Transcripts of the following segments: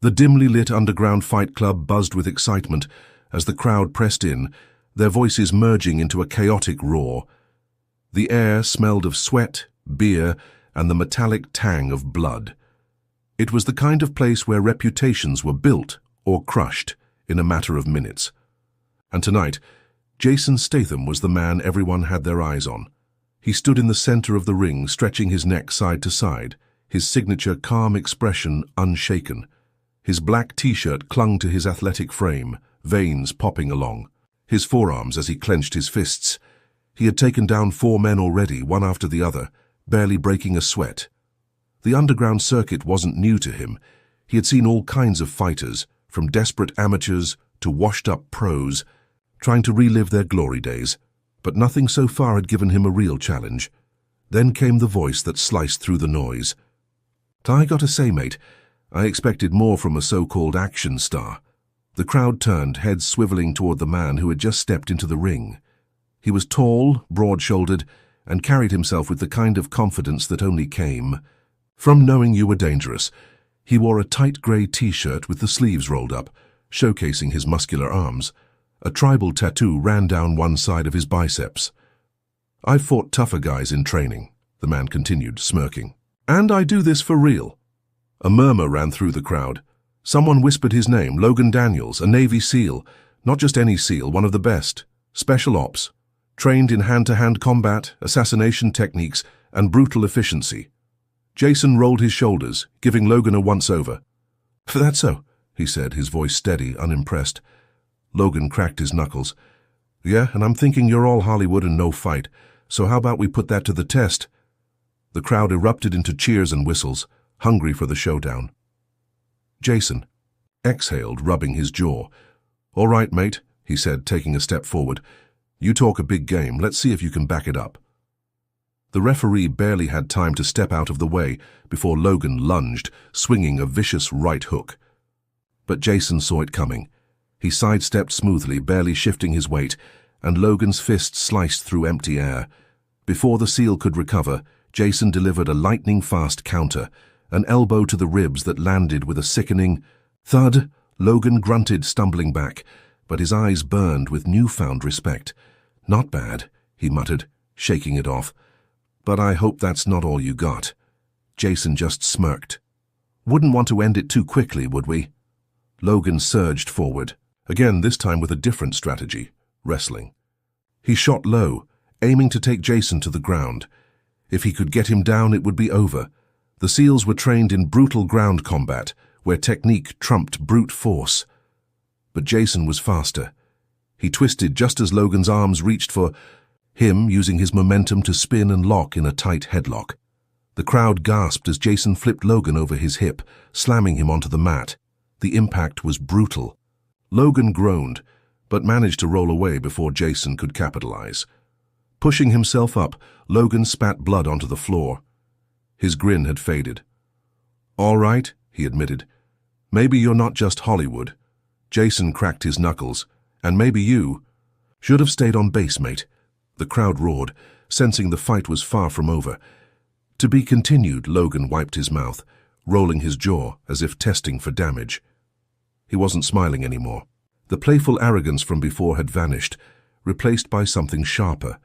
The dimly lit underground fight club buzzed with excitement as the crowd pressed in, their voices merging into a chaotic roar. The air smelled of sweat, beer, and the metallic tang of blood. It was the kind of place where reputations were built or crushed in a matter of minutes. And tonight, Jason Statham was the man everyone had their eyes on. He stood in the center of the ring, stretching his neck side to side, his signature calm expression unshaken. His black t-shirt clung to his athletic frame, veins popping along. His forearms as he clenched his fists. He had taken down 4 men already, one after the other, barely breaking a sweat. The underground circuit wasn't new to him. He had seen all kinds of fighters, from desperate amateurs to washed-up pros, trying to relive their glory days. But nothing so far had given him a real challenge. Then came the voice that sliced through the noise. "I gotta say, mate, I expected more from a so-called action star." The crowd turned, heads swiveling toward the man who had just stepped into the ring. He was tall, broad-shouldered, and carried himself with the kind of confidence that only came from knowing you were dangerous. He wore a tight grey t-shirt with the sleeves rolled up, showcasing his muscular arms. A tribal tattoo ran down one side of his biceps. "I've fought tougher guys in training," the man continued, smirking. "And I do this for real." A murmur ran through the crowd. Someone whispered his name, Logan Daniels, a Navy SEAL. Not just any SEAL, one of the best. Special Ops. Trained in hand-to-hand combat, assassination techniques, and brutal efficiency. Jason rolled his shoulders, giving Logan a once-over. "For that so?" he said, his voice steady, unimpressed. Logan cracked his knuckles. "Yeah, and I'm thinking you're all Hollywood and no fight, so how about we put that to the test?" The crowd erupted into cheers and whistles, hungry for the showdown. Jason exhaled, rubbing his jaw. "All right, mate," he said, taking a step forward. "You talk a big game. Let's see if you can back it up." The referee barely had time to step out of the way before Logan lunged, swinging a vicious right hook. But Jason saw it coming. He sidestepped smoothly, barely shifting his weight, and Logan's fist sliced through empty air. Before the SEAL could recover, Jason delivered a lightning-fast counter, an elbow to the ribs that landed with a sickening thud. Logan grunted, stumbling back, but his eyes burned with newfound respect. "Not bad," he muttered, shaking it off. "But I hope that's not all you got." Jason just smirked. "Wouldn't want to end it too quickly, would we?" Logan surged forward, again this time with a different strategy, wrestling. He shot low, aiming to take Jason to the ground. If he could get him down, it would be over. The SEALs were trained in brutal ground combat, where technique trumped brute force. But Jason was faster. He twisted just as Logan's arms reached for him, using his momentum to spin and lock in a tight headlock. The crowd gasped as Jason flipped Logan over his hip, slamming him onto the mat. The impact was brutal. Logan groaned, but managed to roll away before Jason could capitalize. Pushing himself up, Logan spat blood onto the floor. His grin had faded. "All right," he admitted. "Maybe you're not just Hollywood." Jason cracked his knuckles. "And maybe you should have stayed on base, mate." The crowd roared, sensing the fight was far from over. "To be continued," Logan wiped his mouth, rolling his jaw as if testing for damage. He wasn't smiling anymore. The playful arrogance from before had vanished, replaced by something sharper,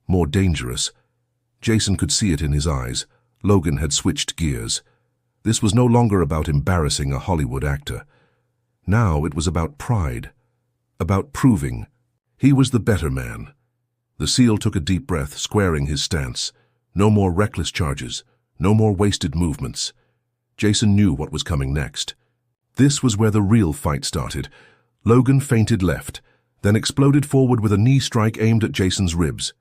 more dangerous. Jason could see it in his eyes. Logan had switched gears. This was no longer about embarrassing a Hollywood actor. Now it was about pride, about proving he was the better man. The SEAL took a deep breath, squaring his stance. No more reckless charges, no more wasted movements. Jason knew what was coming next. This was where the real fight started. Logan feinted left, then exploded forward with a knee strike aimed at Jason's ribs.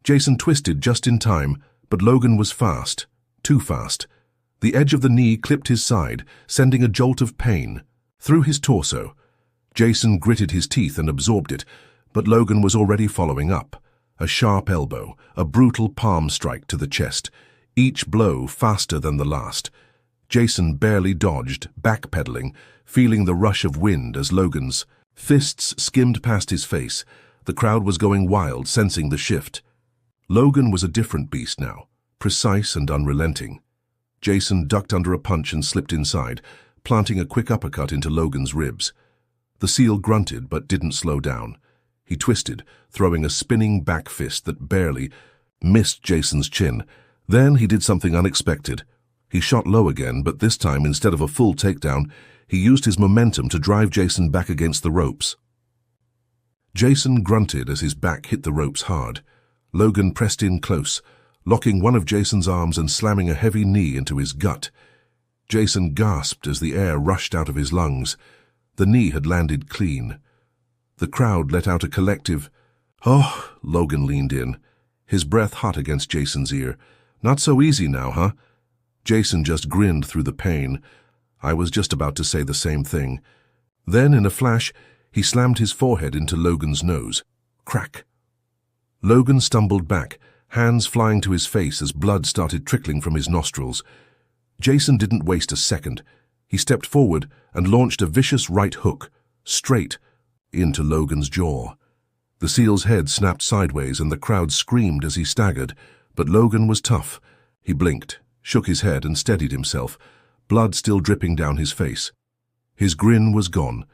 Jason twisted just in time, but Logan was fast, too fast. The edge of the knee clipped his side, sending a jolt of pain through his torso. Jason gritted his teeth and absorbed it, but Logan was already following up. A sharp elbow, a brutal palm strike to the chest, each blow faster than the last. Jason barely dodged, backpedaling, feeling the rush of wind as Logan's fists skimmed past his face. The crowd was going wild, sensing the shift. Logan was a different beast now, precise and unrelenting. Jason ducked under a punch and slipped inside, planting a quick uppercut into Logan's ribs. The SEAL grunted but didn't slow down. He twisted, throwing a spinning back fist that barely missed Jason's chin. Then he did something unexpected. He shot low again, but this time, instead of a full takedown, he used his momentum to drive Jason back against the ropes. Jason grunted as his back hit the ropes hard. Logan pressed in close, locking one of Jason's arms and slamming a heavy knee into his gut. Jason gasped as the air rushed out of his lungs. The knee had landed clean. The crowd let out a collective, "Oh!" Logan leaned in, his breath hot against Jason's ear. "Not so easy now, huh?" Jason just grinned through the pain. I was just about to say the same thing. Then, in a flash, he slammed his forehead into Logan's nose. Crack! Logan stumbled back, hands flying to his face as blood started trickling from his nostrils. Jason didn't waste a second. He stepped forward and launched a vicious right hook, straight into Logan's jaw. The SEAL's head snapped sideways and the crowd screamed as he staggered, but Logan was tough. He blinked, shook his head and steadied himself, blood still dripping down his face. His grin was gone.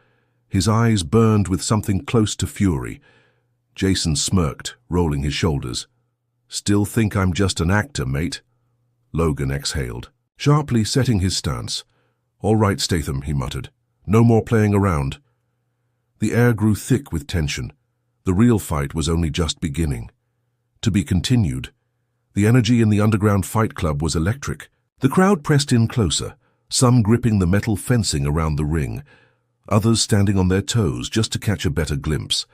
His eyes burned with something close to fury. Jason smirked, rolling his shoulders. "Still think I'm just an actor, mate?" Logan exhaled, sharply setting his stance. "All right, Statham," he muttered. "No more playing around." The air grew thick with tension. The real fight was only just beginning. To be continued. The energy in the underground fight club was electric. The crowd pressed in closer, some gripping the metal fencing around the ring, others standing on their toes just to catch a better glimpse.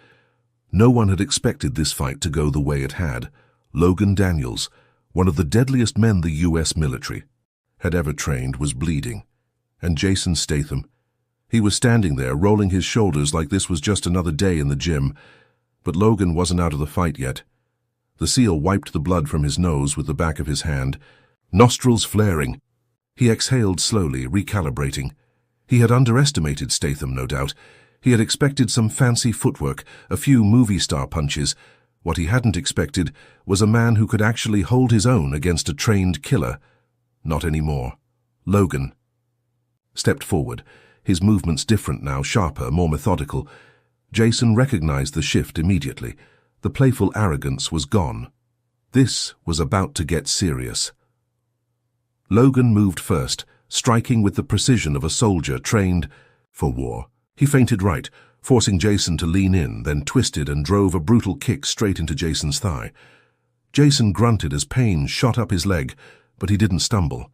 No one had expected this fight to go the way it had. Logan Daniels, one of the deadliest men the U.S. military had ever trained, was bleeding. And Jason Statham. He was standing there, rolling his shoulders like this was just another day in the gym. But Logan wasn't out of the fight yet. The SEAL wiped the blood from his nose with the back of his hand, nostrils flaring. He exhaled slowly, recalibrating. He had underestimated Statham, no doubt. He had expected some fancy footwork, a few movie star punches. What he hadn't expected was a man who could actually hold his own against a trained killer. Not anymore. Logan stepped forward, his movements different now, sharper, more methodical. Jason recognized the shift immediately. The playful arrogance was gone. This was about to get serious. Logan moved first, striking with the precision of a soldier trained for war. He feinted right, forcing Jason to lean in, then twisted and drove a brutal kick straight into Jason's thigh. Jason grunted as pain shot up his leg, but he didn't stumble.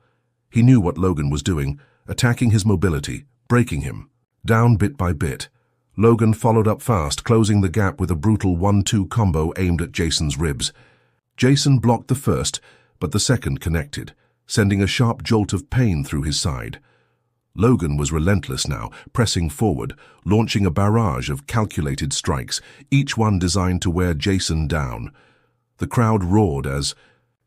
He knew what Logan was doing, attacking his mobility, breaking him, down bit by bit. Logan followed up fast, closing the gap with a brutal 1-2 combo aimed at Jason's ribs. Jason blocked the first, but the second connected, sending a sharp jolt of pain through his side. Logan was relentless now, pressing forward, launching a barrage of calculated strikes, each one designed to wear Jason down. The crowd roared as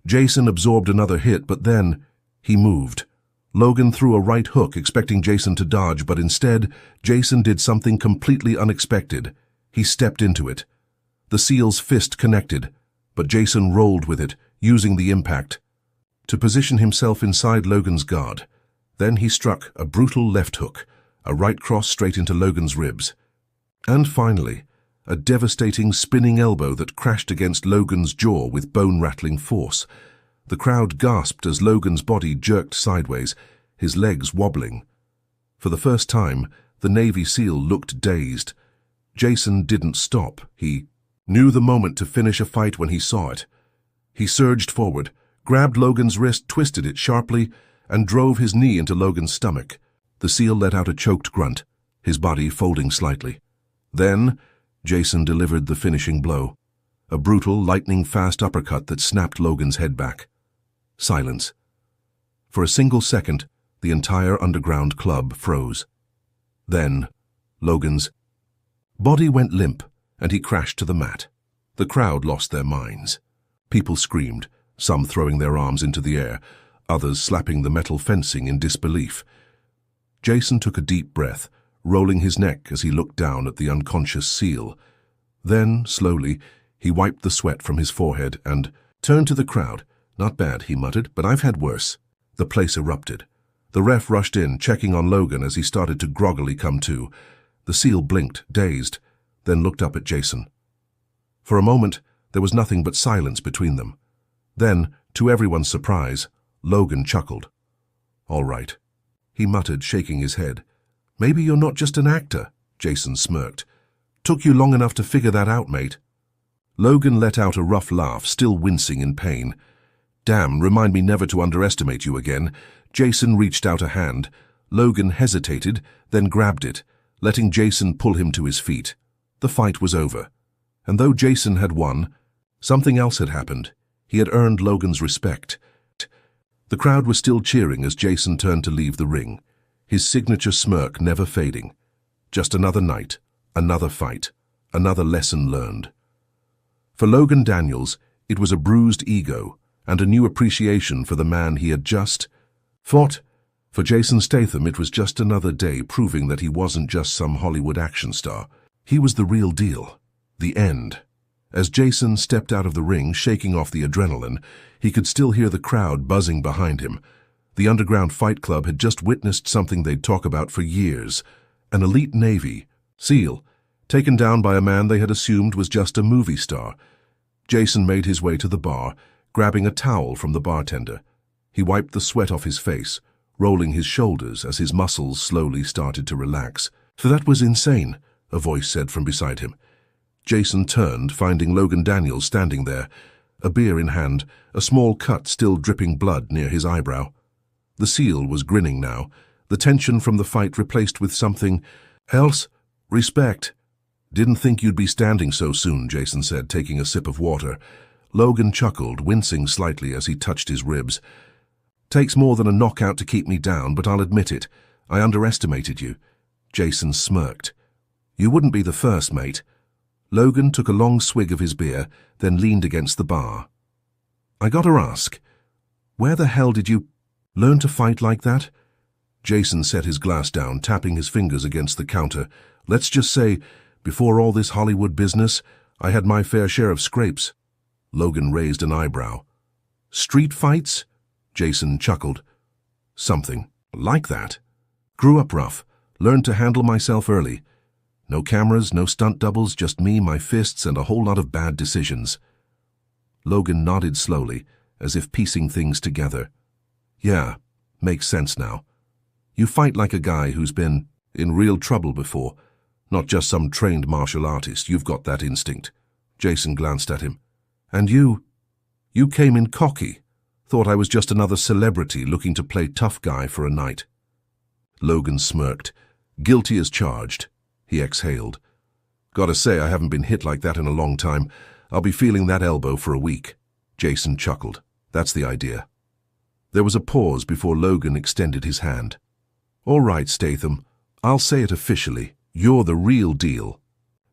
Jason absorbed another hit, but then he moved. Logan threw a right hook, expecting Jason to dodge, but instead, Jason did something completely unexpected. He stepped into it. The SEAL's fist connected, but Jason rolled with it, using the impact to position himself inside Logan's guard. Then he struck a brutal left hook, a right cross straight into Logan's ribs. And finally, a devastating spinning elbow that crashed against Logan's jaw with bone-rattling force. The crowd gasped as Logan's body jerked sideways, his legs wobbling. For the first time, the Navy SEAL looked dazed. Jason didn't stop. He knew the moment to finish a fight when he saw it. He surged forward, grabbed Logan's wrist, twisted it sharply, and drove his knee into Logan's stomach. The SEAL let out a choked grunt, his body folding slightly. Then, Jason delivered the finishing blow, a brutal, lightning-fast uppercut that snapped Logan's head back. Silence. For a single second, the entire underground club froze. Then, Logan's body went limp, and he crashed to the mat. The crowd lost their minds. People screamed, some throwing their arms into the air, others slapping the metal fencing in disbelief. Jason took a deep breath, rolling his neck as he looked down at the unconscious SEAL. Then, slowly, he wiped the sweat from his forehead and turned to the crowd. "Not bad," he muttered, "but I've had worse." The place erupted. The ref rushed in, checking on Logan as he started to groggily come to. The SEAL blinked, dazed, then looked up at Jason. For a moment, there was nothing but silence between them. Then, to everyone's surprise, Logan chuckled. "All right," he muttered, shaking his head. "Maybe you're not just an actor," Jason smirked. "Took you long enough to figure that out, mate." Logan let out a rough laugh, still wincing in pain. "Damn, remind me never to underestimate you again." Jason reached out a hand. Logan hesitated, then grabbed it, letting Jason pull him to his feet. The fight was over. And though Jason had won, something else had happened. He had earned Logan's respect. The crowd was still cheering as Jason turned to leave the ring, his signature smirk never fading. Just another night, another fight, another lesson learned. For Logan Daniels, it was a bruised ego and a new appreciation for the man he had just fought. For Jason Statham, it was just another day proving that he wasn't just some Hollywood action star. He was the real deal. The end. As Jason stepped out of the ring, shaking off the adrenaline, he could still hear the crowd buzzing behind him. The underground fight club had just witnessed something they'd talk about for years. An elite Navy SEAL, taken down by a man they had assumed was just a movie star. Jason made his way to the bar, grabbing a towel from the bartender. He wiped the sweat off his face, rolling his shoulders as his muscles slowly started to relax. "So that was insane," a voice said from beside him. Jason turned, finding Logan Daniels standing there, a beer in hand, a small cut still dripping blood near his eyebrow. The SEAL was grinning now, the tension from the fight replaced with something else. "Respect." "Didn't think you'd be standing so soon," Jason said, taking a sip of water. Logan chuckled, wincing slightly as he touched his ribs. "Takes more than a knockout to keep me down, but I'll admit it. I underestimated you." Jason smirked. "You wouldn't be the first, mate." Logan took a long swig of his beer, then leaned against the bar. "I gotta ask, where the hell did you learn to fight like that?" Jason set his glass down, tapping his fingers against the counter. "Let's just say, before all this Hollywood business, I had my fair share of scrapes." Logan raised an eyebrow. "Street fights?" Jason chuckled. "Something like that. Grew up rough, learned to handle myself early. No cameras, no stunt doubles, just me, my fists, and a whole lot of bad decisions." Logan nodded slowly, as if piecing things together. "Yeah, makes sense now. You fight like a guy who's been in real trouble before, not just some trained martial artist. You've got that instinct." Jason glanced at him. "And you came in cocky. Thought I was just another celebrity looking to play tough guy for a night." Logan smirked. "Guilty as charged." He exhaled. "Gotta say, I haven't been hit like that in a long time. I'll be feeling that elbow for a week." Jason chuckled. "That's the idea." There was a pause before Logan extended his hand. "All right, Statham. I'll say it officially. You're the real deal.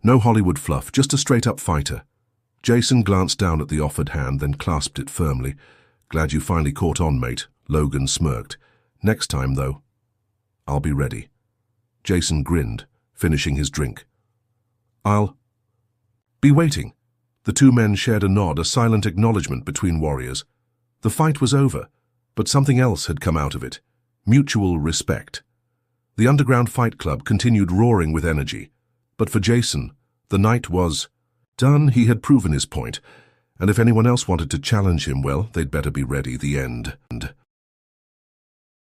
No Hollywood fluff, just a straight-up fighter." Jason glanced down at the offered hand, then clasped it firmly. "Glad you finally caught on, mate." Logan smirked. "Next time, though, I'll be ready." Jason grinned, finishing his drink. "I'll be waiting." The two men shared a nod, a silent acknowledgement between warriors. The fight was over, but something else had come out of it. Mutual respect. The underground fight club continued roaring with energy, but for Jason, the night was done. He had proven his point, and if anyone else wanted to challenge him, well, they'd better be ready. The end.